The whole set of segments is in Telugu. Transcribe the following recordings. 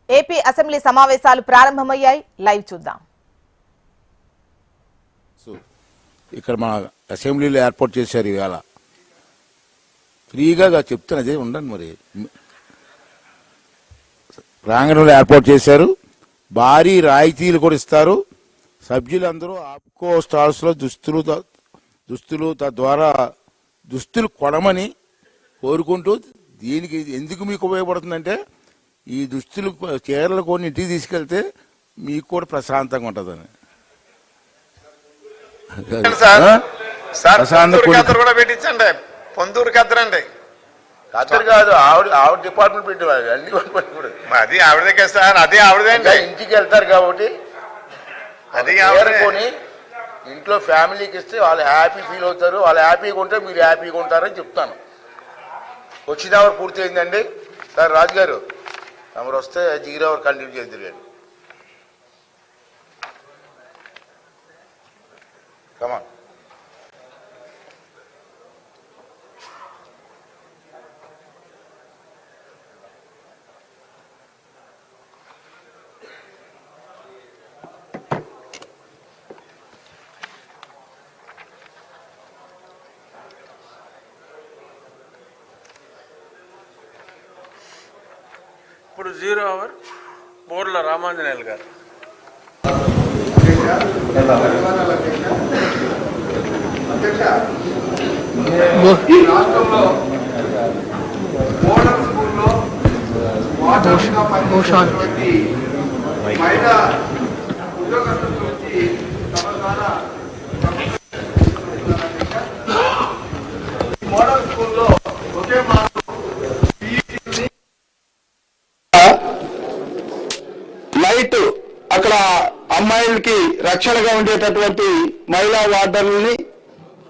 ఏపీ అసెంబ్లీ సమావేశాలు ప్రారంభమయ్యాయి. లైవ్ చూద్దాం. ఇక్కడ మన అసెంబ్లీలో ఏర్పాటు చేశారు. ఇవాళ ఫ్రీగా చెప్తున్నదే ఉండండి. మరి ప్రాంగణంలో ఏర్పాటు చేశారు. భారీ రాయితీలు కూడా ఇస్తారు. సభ్యులందరూ ఆప్కో స్టాల్స్ లో దుస్తులు తద్వారా దుస్తులు కొనమని కోరుకుంటూ, దీనికి ఎందుకు మీకు ఉపయోగపడుతుందంటే ఈ దుస్తులు చీరలు కొన్ని ఇంటికి తీసుకెళ్తే మీకు కూడా ప్రశాంతంగా ఉంటుందని. పొందూరు కద్దరండి, కద్దరు కాదు, ఆవిడ డిపార్ట్మెంట్ పెట్టేవాళ్ళు అన్ని అది ఆవిడదే కదా సార్. అది ఆవిడదే. ఇంటికి వెళ్తారు కాబట్టి అది కొని ఇంట్లో ఫ్యామిలీకి ఇస్తే వాళ్ళు హ్యాపీ ఫీల్ అవుతారు. వాళ్ళు హ్యాపీగా ఉంటే మీరు హ్యాపీగా ఉంటారని చెప్తాను. వచ్చిన అవర్ పూర్తి అయిందండి. సార్ రాజు గారు తమరు వస్తే 0 అవర్ కంటిన్యూ చేద్దరు. కమాన్. ఇప్పుడు 0 అవర్ బోర్ల రామాంజనేయులు గారు. రాష్ట్రంలో మోడల్ స్కూల్లో వాటర్గా పనిచేసేటువంటి మహిళా ఉద్యోగస్తుల నుంచి తమ ద్వారా మోడల్ స్కూల్లో ఒకే మార్కు లైట్ అక్కడ అమ్మాయిలకి రక్షణగా ఉండేటటువంటి మహిళా వార్డర్లని,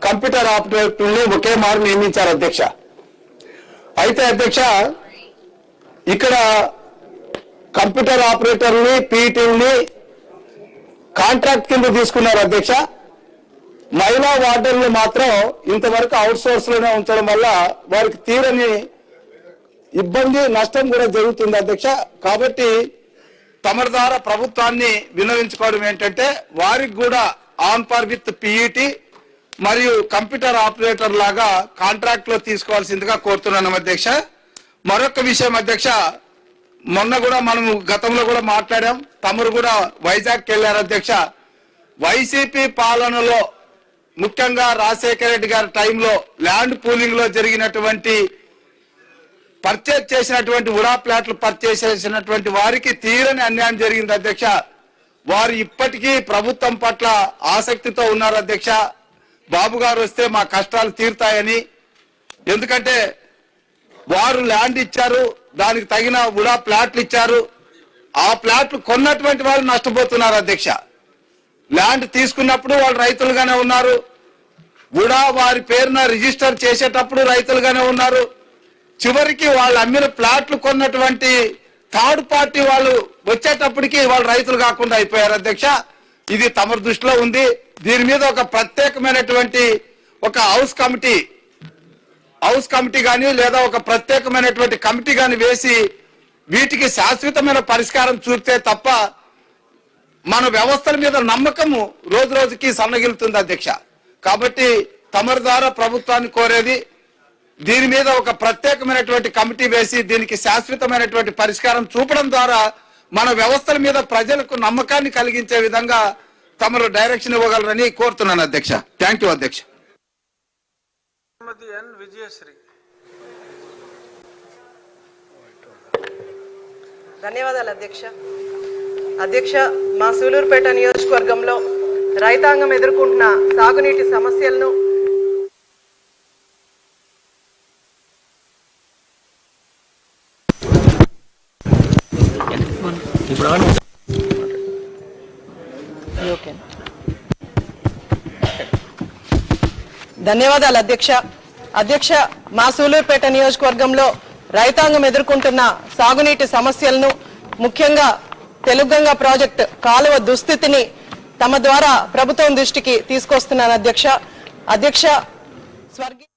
కంప్యూటర్ ఆపరేటర్లని ఒకే మారు నియమించారు అధ్యక్ష. అయితే అధ్యక్ష ఇక్కడ కంప్యూటర్ ఆపరేటర్ని, పీటీని కాంట్రాక్ట్ కింద తీసుకున్నారు అధ్యక్ష. మహిళా వార్డర్లు మాత్రం ఇంతవరకు అవుట్ సోర్స్ లోనే ఉంచడం వల్ల వారికి తీరని ఇబ్బంది, నష్టం కూడా జరుగుతుంది అధ్యక్ష. కాబట్టి తమ ద్వారా ప్రభుత్వాన్ని విన్నవించుకోవడం ఏంటంటే వారికి కూడా ఆన్ పార్ విత్ పీఈటీ మరియు కంప్యూటర్ ఆపరేటర్ లాగా కాంట్రాక్ట్ లో తీసుకోవాల్సిందిగా కోరుతున్నాను అధ్యక్ష. మరొక విషయం అధ్యక్ష, మొన్న కూడా మనం గతంలో కూడా మాట్లాడాం. తమరు కూడా వైజాగ్ వెళ్ళారు అధ్యక్ష. వైసీపీ పాలనలో ముఖ్యంగా రాజశేఖర రెడ్డి గారి టైంలో ల్యాండ్ పూలింగ్ లో జరిగినటువంటి పర్చేజ్ చేసినటువంటి ఉడా ప్లాట్లు పర్చేజ్ చేసినటువంటి వారికి తీరని అన్యాయం జరిగింది అధ్యక్ష. వారు ఇప్పటికీ ప్రభుత్వం పట్ల ఆసక్తితో ఉన్నారు అధ్యక్ష. బాబు గారు వస్తే మా కష్టాలు తీరుతాయని. ఎందుకంటే వారు ల్యాండ్ ఇచ్చారు, దానికి తగిన ఉడా ప్లాట్లు ఇచ్చారు. ఆ ప్లాట్లు కొన్నటువంటి వాళ్ళు నష్టపోతున్నారు అధ్యక్ష. ల్యాండ్ తీసుకున్నప్పుడు వాళ్ళు రైతులుగానే ఉన్నారు. ఉడా వారి పేరున రిజిస్టర్ చేసేటప్పుడు రైతులుగానే ఉన్నారు. చివరికి వాళ్ళు అమ్మిన ప్లాట్లు కొన్నటువంటి థర్డ్ పార్టీ వాళ్ళు వచ్చేటప్పటికి వాళ్ళు రైతులు కాకుండా అయిపోయారు అధ్యక్ష. ఇది తమ దృష్టిలో ఉంది. దీని మీద ఒక ప్రత్యేకమైనటువంటి ఒక హౌస్ కమిటీ కానీ లేదా ఒక ప్రత్యేకమైనటువంటి కమిటీ కానీ వేసి వీటికి శాశ్వతమైన పరిష్కారం చూపితే తప్ప మన వ్యవస్థల మీద నమ్మకము రోజు రోజుకి సన్నగిలుతుంది అధ్యక్ష. కాబట్టి తమ ద్వారా ప్రభుత్వాన్ని కోరేది, దీని మీద ఒక ప్రత్యేకమైనటువంటి కమిటీ వేసి దీనికి శాశ్వతమైనటువంటి పరిష్కారం చూపడం ద్వారా మన వ్యవస్థల మీద ప్రజలకు నమ్మకాన్ని కలిగించే విధంగా తమరు డైరెక్షన్ ఇవ్వగలరని కోరుతున్నాను అధ్యక్ష. థ్యాంక్ యూ అధ్యక్ష. విజయశ్రీ. ధన్యవాదాలు అధ్యక్ష. అధ్యక్ష, మా సూలూరుపేట నియోజకవర్గంలో రైతాంగం ఎదుర్కొంటున్న సాగునీటి సమస్యలను ధన్యవాదాలు అధ్యక్ష. అధ్యక్ష, మా సూలూరుపేట నియోజకవర్గంలో రైతాంగం ఎదుర్కొంటున్న సాగునీటి సమస్యలను, ముఖ్యంగా తెలుగంగ ప్రాజెక్టు కాలువ దుస్థితిని తమ ద్వారా ప్రభుత్వం దృష్టికి తీసుకొస్తున్నాను అధ్యక్ష. స్వర్గీయ